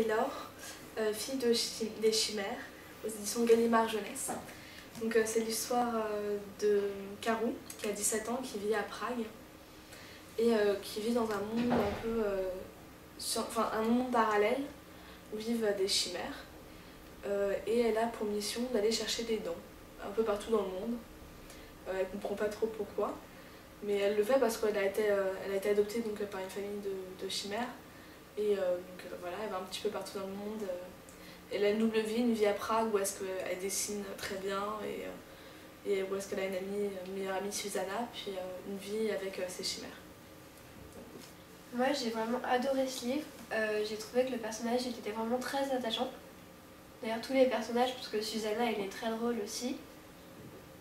et Laure, fille des chimères, aux éditions Gallimard Jeunesse. Donc c'est l'histoire de Karou, qui a 17 ans, qui vit à Prague et qui vit dans un monde un peu, un monde parallèle où vivent des chimères. Et elle a pour mission d'aller chercher des dents un peu partout dans le monde. Elle comprend pas trop pourquoi, mais elle le fait parce qu'elle a été adoptée donc, par une famille de chimères. Et voilà, elle va un petit peu partout dans le monde. Elle a une double vie, une vie à Prague où est-ce qu'elle dessine très bien et où est-ce qu'elle a une meilleure amie Susanna, puis une vie avec ses chimères. Moi j'ai vraiment adoré ce livre, j'ai trouvé que le personnage était vraiment très attachant. D'ailleurs tous les personnages, parce que Susanna elle est très drôle aussi.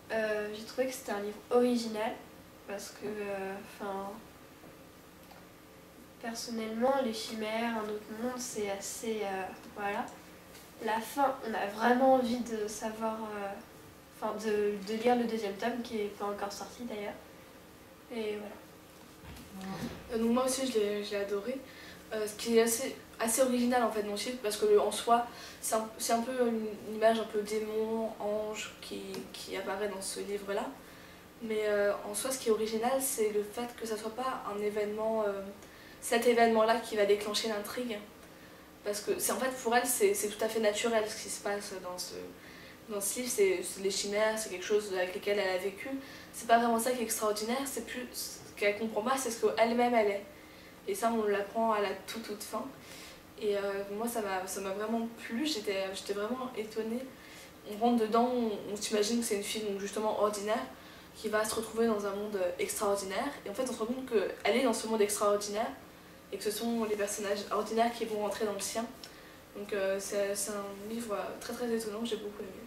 J'ai trouvé que c'était un livre original, parce que personnellement les chimères, un autre monde c'est assez... voilà. La fin, on a vraiment envie de savoir, de lire le deuxième tome qui n'est pas encore sorti d'ailleurs. Et voilà. Donc moi aussi je l'ai adoré. Ce qui est assez original en fait dans le film, parce que en soi c'est un peu une image un peu démon, ange qui apparaît dans ce livre là. Mais en soi ce qui est original c'est le fait que ça soit pas un événement, cet événement là qui va déclencher l'intrigue. Parce que en fait pour elle c'est tout à fait naturel ce qui se passe dans ce livre, c'est les chimères, c'est quelque chose avec lequel elle a vécu. C'est pas vraiment ça qui est extraordinaire, c'est plus ce qu'elle comprend pas, c'est ce qu'elle-même elle est. Et ça on l'apprend à la toute fin. Et moi ça m'a vraiment plu, j'étais vraiment étonnée. On rentre dedans, on s'imagine que c'est une fille donc, justement ordinaire qui va se retrouver dans un monde extraordinaire. Et en fait on se rend compte qu'elle est dans ce monde extraordinaire et que ce sont les personnages ordinaires qui vont rentrer dans le sien. Donc c'est un livre très très étonnant que j'ai beaucoup aimé.